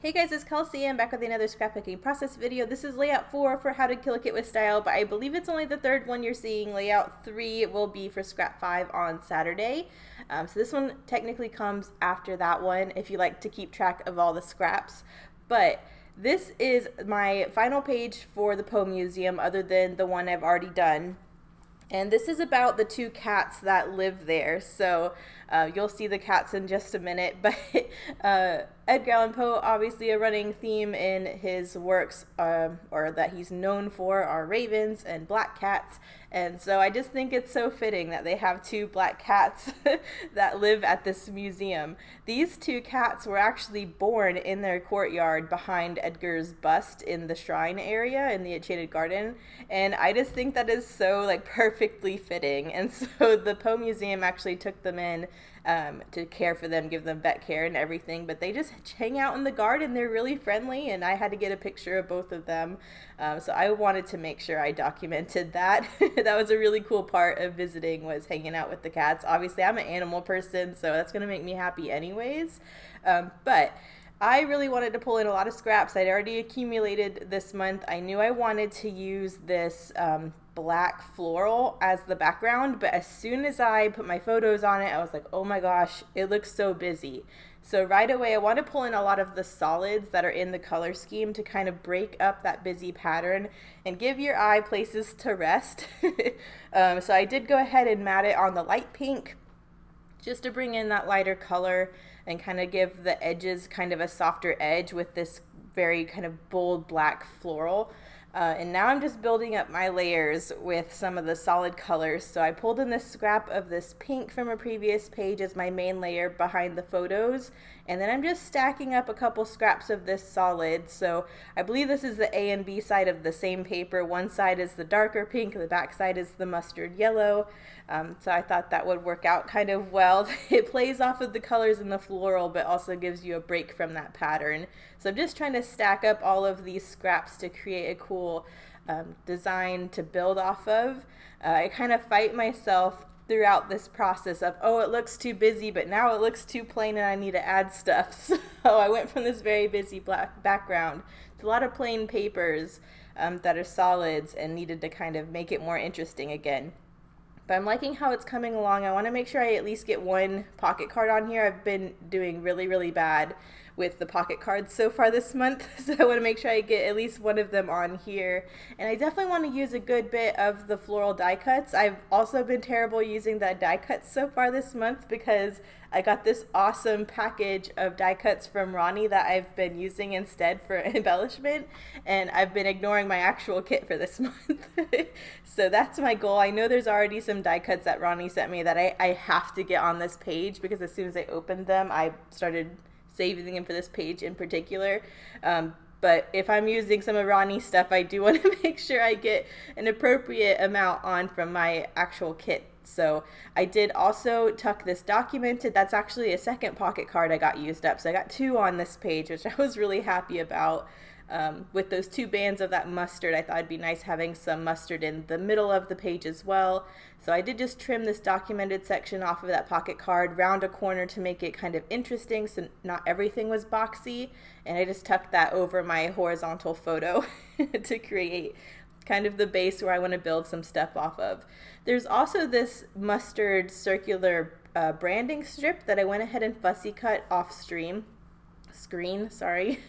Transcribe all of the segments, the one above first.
Hey guys, it's Kelsey. I'm back with another scrapbooking process video. This is layout 4 for how to kill a kit with style, but I believe it's only the third one you're seeing. Layout 3 will be for scrap 5 on Saturday. So this one technically comes after that one if you like to keep track of all the scraps. But this is my final page for the Poe Museum other than the one I've already done. And this is about the two cats that live there. So you'll see the cats in just a minute. But Edgar Allan Poe, obviously a running theme in his works, or that he's known for, are ravens and black cats. And so I just think it's so fitting that they have two black cats that live at this museum. These two cats were actually born in their courtyard behind Edgar's bust in the shrine area in the Enchanted Garden. And I just think that is so perfectly fitting. And so the Poe Museum actually took them in to care for them, give them vet care and everything, but they just hang out in the garden. They're really friendly, and I had to get a picture of both of them, so I wanted to make sure I documented that. That was a really cool part of visiting, was hanging out with the cats. Obviously I'm an animal person, so that's gonna make me happy anyways, but I really wanted to pull in a lot of scraps. I'd already accumulated this month. I knew I wanted to use this black floral as the background, but as soon as I put my photos on it, I was like, oh my gosh, it looks so busy. So right away, I want to pull in a lot of the solids that are in the color scheme to kind of break up that busy pattern and give your eye places to rest. So I did go ahead and matte it on the light pink just to bring in that lighter color and kind of give the edges kind of a softer edge with this very kind of bold black floral. And now I'm just building up my layers with some of the solid colors. So I pulled in this scrap of this pink from a previous page as my main layer behind the photos. And then I'm just stacking up a couple scraps of this solid. So I believe this is the A and B side of the same paper. One side is the darker pink, the back side is the mustard yellow. So I thought that would work out kind of well. It plays off of the colors in the floral, but also gives you a break from that pattern. So I'm just trying to stack up all of these scraps to create a cool design to build off of. I kind of fight myself throughout this process of, oh, it looks too busy, but now it looks too plain and I need to add stuff. So I went from this very busy black background to a lot of plain papers that are solids and needed to kind of make it more interesting again. But I'm liking how it's coming along. I want to make sure I at least get one pocket card on here. I've been doing really bad with the pocket cards so far this month, so I want to make sure I get at least one of them on here. And I definitely want to use a good bit of the floral die cuts. I've also been terrible using the die cuts so far this month because I got this awesome package of die cuts from Ronnie that I've been using instead for embellishment, and I've been ignoring my actual kit for this month. So that's my goal. I know there's already some die cuts that Ronnie sent me that I have to get on this page, because as soon as I opened them, I started saving them for this page in particular. But if I'm using some of Ronnie's stuff, I do want to make sure I get an appropriate amount on from my actual kit. So I did also tuck this documented. That's actually a second pocket card I got used up. So I got two on this page, which I was really happy about. With those two bands of that mustard, I thought it'd be nice having some mustard in the middle of the page as well. So I did just trim this documented section off of that pocket card, round a corner to make it kind of interesting so not everything was boxy, and I just tucked that over my horizontal photo to create kind of the base where I want to build some stuff off of. There's also this mustard circular branding strip that I went ahead and fussy cut off screen,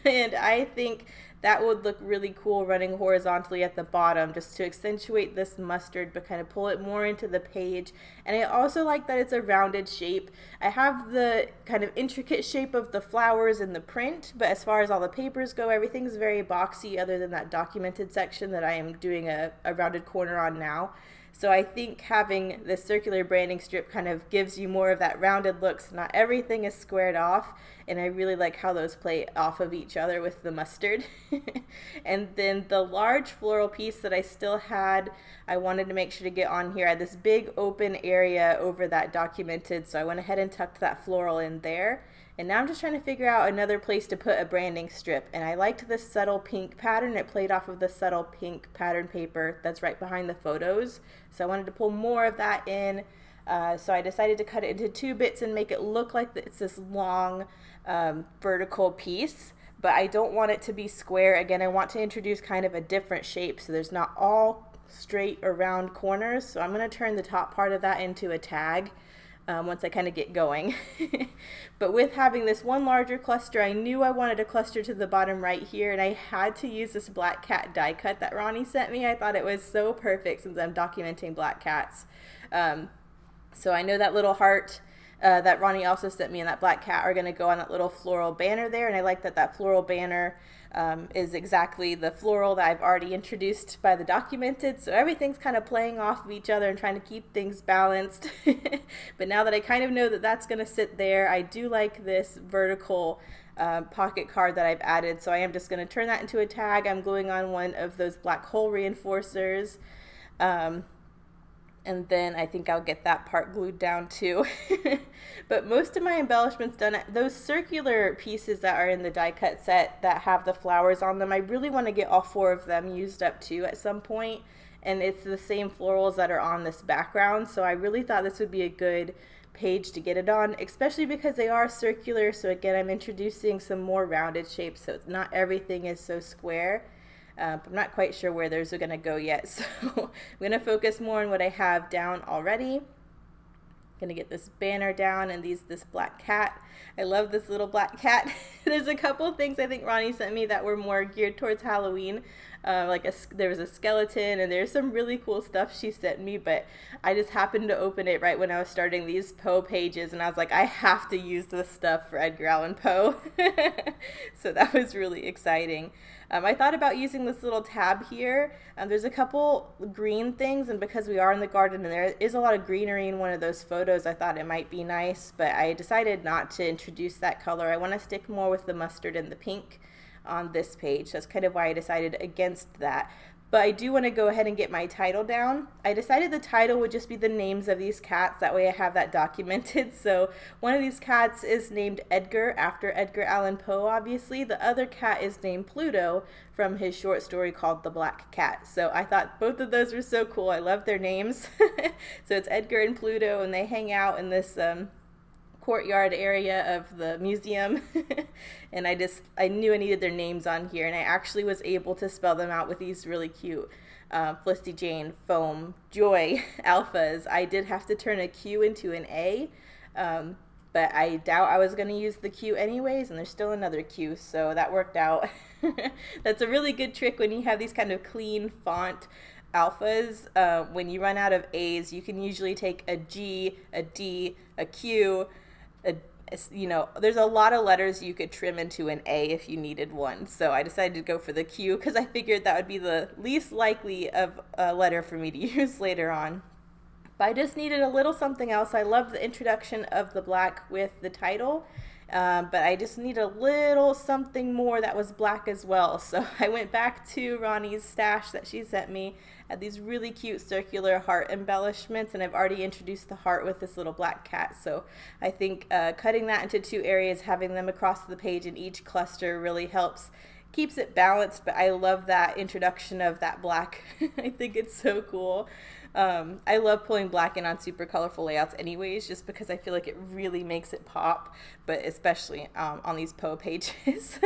and I think that would look really cool running horizontally at the bottom, just to accentuate this mustard but kind of pull it more into the page. And I also like that it's a rounded shape. I have the kind of intricate shape of the flowers in the print, but as far as all the papers go, everything's very boxy other than that documented section that I am doing a rounded corner on now. So I think having this circular branding strip kind of gives you more of that rounded look, so not everything is squared off, and I really like how those play off of each other with the mustard. And then the large floral piece that I still had, I wanted to make sure to get on here. I had this big open area over that documented, so I went ahead and tucked that floral in there. And now I'm just trying to figure out another place to put a branding strip. And I liked this subtle pink pattern. It played off of the subtle pink pattern paper that's right behind the photos. So I wanted to pull more of that in. So I decided to cut it into two bits and make it look like it's this long vertical piece. but I don't want it to be square. Again, I want to introduce kind of a different shape so there's not all straight or round corners. So I'm going to turn the top part of that into a tag once I kind of get going. But with having this one larger cluster, I knew I wanted a cluster to the bottom right here, and I had to use this black cat die cut that Ronnie sent me. I thought it was so perfect since I'm documenting black cats. So I know that little heart that Ronnie also sent me and that black cat are going to go on that little floral banner there, and I like that that floral banner is exactly the floral that I've already introduced by the documented, so everything's kind of playing off of each other and trying to keep things balanced. But now that I kind of know that that's going to sit there, I do like this vertical pocket card that I've added, so I am just going to turn that into a tag. I'm gluing on one of those black hole reinforcers. And then I think I'll get that part glued down too. But most of my embellishments done, those circular pieces that are in the die cut set that have the flowers on them, I really want to get all 4 of them used up too at some point. And it's the same florals that are on this background, so I really thought this would be a good page to get it on, especially because they are circular. So again, I'm introducing some more rounded shapes, so it's not everything is so square. But I'm not quite sure where those are going to go yet, so I'm going to focus more on what I have down already. I'm going to get this banner down and this black cat. I love this little black cat. There's a couple of things I think Ronnie sent me that were more geared towards Halloween. There was a skeleton, and there's some really cool stuff she sent me, but I just happened to open it right when I was starting these Poe pages, and I was like, I have to use this stuff for Edgar Allan Poe. So that was really exciting. I thought about using this little tab here. There's a couple green things, and because we are in the garden and there is a lot of greenery in one of those photos, I thought it might be nice, but I decided not to introduce that color. I want to stick more with the mustard and the pink on this page. That's kind of why I decided against that. But I do want to go ahead and get my title down. I decided the title would just be the names of these cats. That way I have that documented. So one of these cats is named Edgar, after Edgar Allan Poe, obviously. The other cat is named Pluto from his short story called The Black Cat. So I thought both of those were so cool. I love their names. So it's Edgar and Pluto, and they hang out in this courtyard area of the museum. And I knew I needed their names on here, and I actually was able to spell them out with these really cute Felicity Jane, Foam, Joy, Alphas. I did have to turn a Q into an A, but I doubt I was going to use the Q anyways, and there's still another Q, so that worked out. That's a really good trick when you have these kind of clean font alphas. When you run out of A's, you can usually take a G, a D, a Q, there's a lot of letters you could trim into an A if you needed one. So I decided to go for the Q because I figured that would be the least likely of a letter for me to use later on. But I just needed a little something else. I love the introduction of the black with the title, but I just need a little something more that was black as well. So I went back to Ronnie's stash that she sent me, had these really cute circular heart embellishments, and I've already introduced the heart with this little black cat. So I think cutting that into 2 areas, having them across the page in each cluster really helps, keeps it balanced. But I love that introduction of that black. I think it's so cool. I love pulling black in on super colorful layouts anyways, just because I feel like it really makes it pop, but especially on these Poe pages.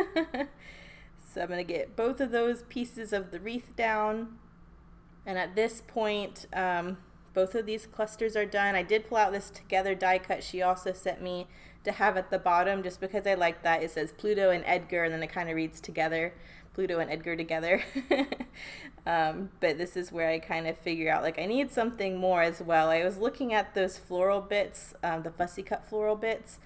So I'm going to get both of those pieces of the wreath down. And at this point, both of these clusters are done. I did pull out this Together die cut she also sent me to have at the bottom, just because I like that. It says Pluto and Edgar, and then it kind of reads together. Pluto and Edgar together. But this is where I kind of figure out, like, I need something more as well. I was looking at those floral bits, the fussy cut floral bits,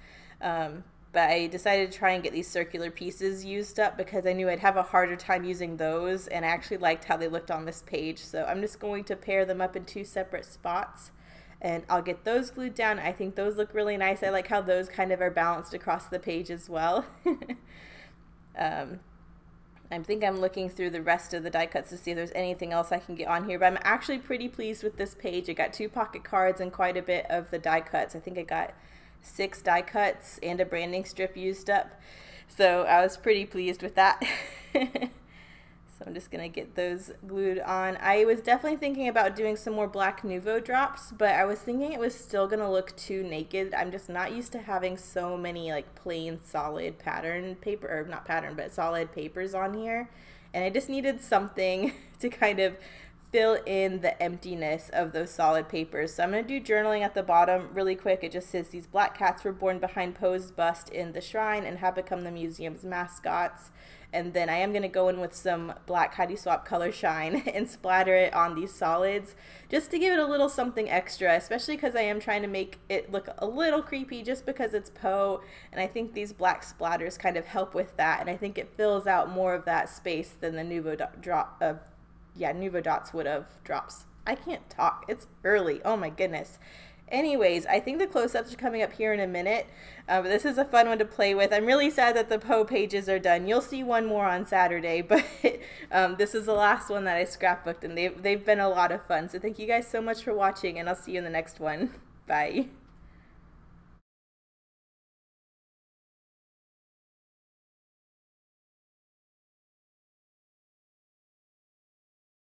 but I decided to try and get these circular pieces used up because I knew I'd have a harder time using those, and I actually liked how they looked on this page. So I'm just going to pair them up in 2 separate spots, and I'll get those glued down. I think those look really nice. I like how those kind of are balanced across the page as well. I think I'm looking through the rest of the die cuts to see if there's anything else I can get on here, but I'm actually pretty pleased with this page. I got 2 pocket cards and quite a bit of the die cuts. I think I got 6 die cuts and a branding strip used up, so I was pretty pleased with that. So I'm just going to get those glued on. I was definitely thinking about doing some more Black Nouveau drops, but I was thinking it was still going to look too naked. I'm just not used to having so many like plain solid pattern paper, or not pattern, but solid papers on here. And I just needed something to kind of fill in the emptiness of those solid papers. So I'm going to do journaling at the bottom really quick. It just says, these black cats were born behind Poe's bust in the shrine and have become the museum's mascots. And then I am going to go in with some black Heidi Swapp Color Shine and splatter it on these solids just to give it a little something extra, especially because I am trying to make it look a little creepy just because it's Poe, and I think these black splatters kind of help with that, and I think it fills out more of that space than the Nouveau Dots would have. Drops. I can't talk. It's early. Oh my goodness. Anyways, I think the close-ups are coming up here in a minute, but this is a fun one to play with. I'm really sad that the Poe pages are done. You'll see one more on Saturday, but this is the last one that I scrapbooked, and they've been a lot of fun. So thank you guys so much for watching, and I'll see you in the next one. Bye.